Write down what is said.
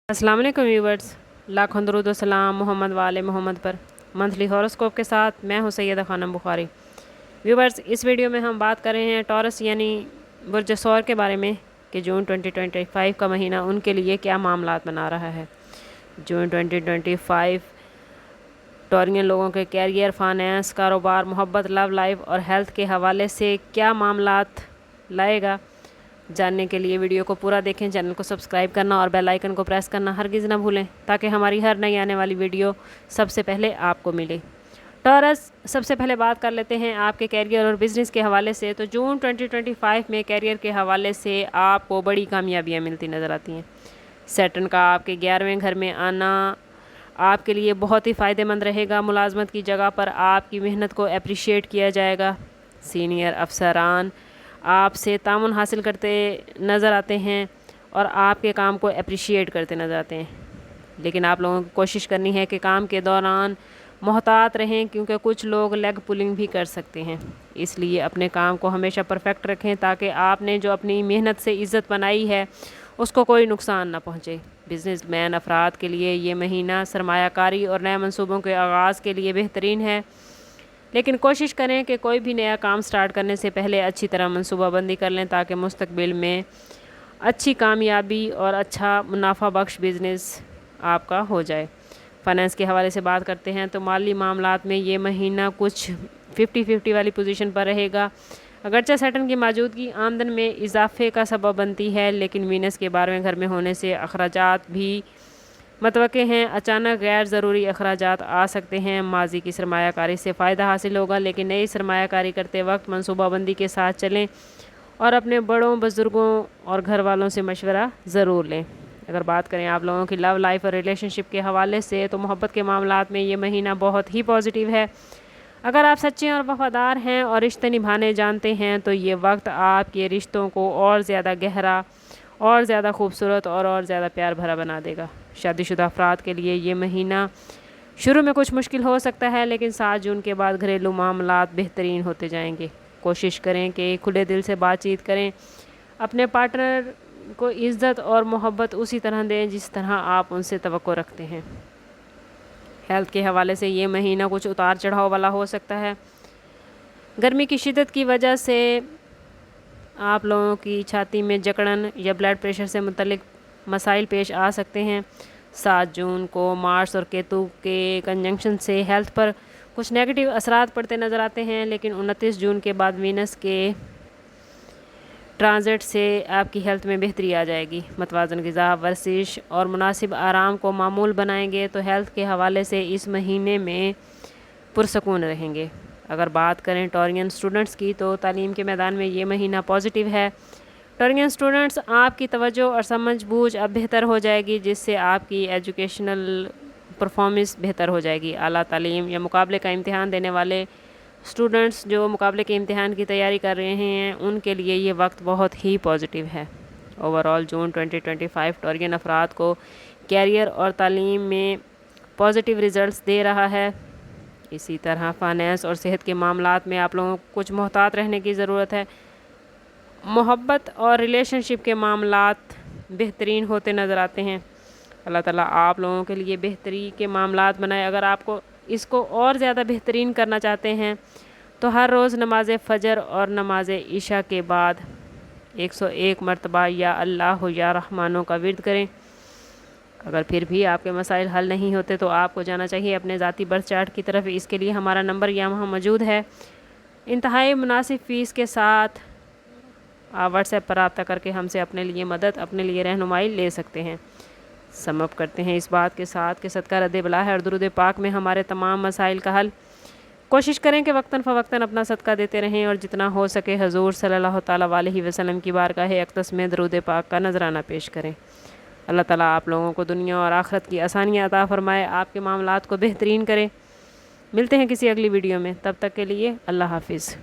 अस्सलाम वालेकुम व्यूवर्स, लाखों दरूद व सलाम मोहम्मद वाले मोहम्मद पर। मंथली हॉरोस्कोप के साथ मैं हूं सैयदा खानम बुखारी। व्यूवर्स, इस वीडियो में हम बात कर रहे हैं टॉरस यानी बुर्ज सौर के बारे में कि जून 2025 का महीना उनके लिए क्या मामलात बना रहा है। जून 2025 टॉरियन लोगों के कैरियर, फाइनेंस, कारोबार, मोहब्बत, लव लाइफ और हेल्थ के हवाले से क्या मामलात लाएगा। जानने के लिए वीडियो को पूरा देखें, चैनल को सब्सक्राइब करना और बेल आइकन को प्रेस करना हरगिज़ ना भूलें ताकि हमारी हर नई आने वाली वीडियो सबसे पहले आपको मिले। टॉरस, सबसे पहले बात कर लेते हैं आपके कैरियर और बिज़नेस के हवाले से। तो जून 2025 में कैरियर के हवाले से आपको बड़ी कामयाबियाँ मिलती नज़र आती हैं। सैटर्न का आपके 11वें घर में आना आपके लिए बहुत ही फ़ायदेमंद रहेगा। मुलाजमत की जगह पर आपकी मेहनत को अप्रिशिएट किया जाएगा। सीनियर अफसरान आपसे तामुन हासिल करते नज़र आते हैं और आपके काम को अप्रिशिएट करते नज़र आते हैं, लेकिन आप लोगों को कोशिश करनी है कि काम के दौरान मोहतात रहें, क्योंकि कुछ लोग लेग पुलिंग भी कर सकते हैं। इसलिए अपने काम को हमेशा परफेक्ट रखें ताकि आपने जो अपनी मेहनत से इज़्ज़त बनाई है उसको कोई नुकसान ना पहुँचे। बिजनेसमैन अफराद के लिए ये महीना सरमायाकारी और नए मंसूबों के आगाज़ के लिए बेहतरीन है, लेकिन कोशिश करें कि कोई भी नया काम स्टार्ट करने से पहले अच्छी तरह मनसूबाबंदी कर लें ताकि मुस्तकबिल में अच्छी कामयाबी और अच्छा मुनाफा बख्श बिज़नेस आपका हो जाए। फाइनेंस के हवाले से बात करते हैं तो माली मामलात में ये महीना कुछ 50-50 वाली पोजीशन पर रहेगा। अगरचे सैटर्न की मौजूदगी आमदन में इजाफे का सबब बनती है, लेकिन वीनस के 12वें घर में होने से अखराजात भी मतवक़्क़े हैं। अचानक गैर ज़रूरी अखराजात आ सकते हैं। माजी की सरमायाकारी से फ़ायदा हासिल होगा, लेकिन नई सरमायाकारी करते वक्त मनसूबाबंदी के साथ चलें और अपने बड़ों, बुज़ुर्गों और घर वालों से मशवरा ज़रूर लें। अगर बात करें आप लोगों की लव लाइफ और रिलेशनशिप के हवाले से तो मोहब्बत के मामलात में ये महीना बहुत ही पॉजिटिव है। अगर आप सच्चे और वफ़ादार हैं और रिश्ते निभाने जानते हैं तो ये वक्त आपके रिश्तों को और ज़्यादा गहरा और ज़्यादा खूबसूरत और ज़्यादा प्यार भरा बना देगा। शादीशुदा अफराद के लिए ये महीना शुरू में कुछ मुश्किल हो सकता है, लेकिन 7 जून के बाद घरेलू मामलात बेहतरीन होते जाएंगे। कोशिश करें कि खुले दिल से बातचीत करें। अपने पार्टनर को इज़्ज़त और मोहब्बत उसी तरह दें जिस तरह आप उनसे तवक्को रखते हैं। हेल्थ के हवाले से ये महीना कुछ उतार चढ़ाव वाला हो सकता है। गर्मी की शिद्दत की वजह से आप लोगों की छाती में जकड़न या ब्लड प्रेशर से मुतल्लिक मसाइल पेश आ सकते हैं। 7 जून को मार्स और केतु के कंजंक्शन से हेल्थ पर कुछ नेगेटिव असरात पड़ते नज़र आते हैं, लेकिन 29 जून के बाद वीनस के ट्रांजिट से आपकी हेल्थ में बेहतरी आ जाएगी। मतवाज़न ग़िज़ा, वर्जिश और मुनासिब आराम को मामूल बनाएंगे तो हेल्थ के हवाले से इस महीने में पुरसकून रहेंगे। अगर बात करें टॉरियन स्टूडेंट्स की तो तालीम के मैदान में ये महीना पॉजिटिव है। टॉरियन स्टूडेंट्स, आपकी तवज्जो और समझ बूझ अब बेहतर हो जाएगी, जिससे आपकी एजुकेशनल परफॉर्मेंस बेहतर हो जाएगी। आला तालीम या मुकाबले का इम्तिहान देने वाले स्टूडेंट्स जो मुकाबले के इम्तिहान की तैयारी कर रहे हैं उनके लिए ये वक्त बहुत ही पॉजिटिव है। ओवरऑल जून 2025 टॉरियन अफराद को कैरियर और तालीम में पॉजिटिव रिज़ल्ट्स दे रहा है। इसी तरह फाइनेंस और सेहत के मामलात में आप लोगों को कुछ मोहतात रहने की ज़रूरत है। मोहब्बत और रिलेशनशिप के मामलात बेहतरीन होते नज़र आते हैं। अल्लाह ताला आप लोगों के लिए बेहतरी के मामलात बनाए। अगर आपको इसको और ज़्यादा बेहतरीन करना चाहते हैं तो हर रोज़ नमाज फ़जर और नमाज इशा के बाद 101 मरतबा या अल्लाह या रहमानो का विर्द करें। अगर फिर भी आपके मसाइल हल नहीं होते तो आपको जाना चाहिए अपने ज़ाती बर्थ चार्ट की तरफ। इसके लिए हमारा नंबर यहाँ मौजूद है। इंतहाई मुनासिब फ़ीस के साथ आप व्हाट्सएप पर रब्ता करके हमसे अपने लिए मदद, अपने लिए रहनुमाई ले सकते हैं। समअप करते हैं इस बात के साथ कि सदका रद्द बला है और दुरूद पाक में हमारे तमाम मसाइल का हल। कोशिश करें कि वक्तन फ़वक्तन अपना सदका देते रहें और जितना हो सके हजूर सल्लल्लाहु ताला अलैहि वसल्लम की बारगाह अक़दस में दुरूद पाक का नजराना पेश करें। अल्लाह ताला आप लोगों को दुनिया और आखिरत की आसानियाँ अता फ़रमाए, आपके मामलात को बेहतरीन करे। मिलते हैं किसी अगली वीडियो में, तब तक के लिए अल्लाह हाफिज़।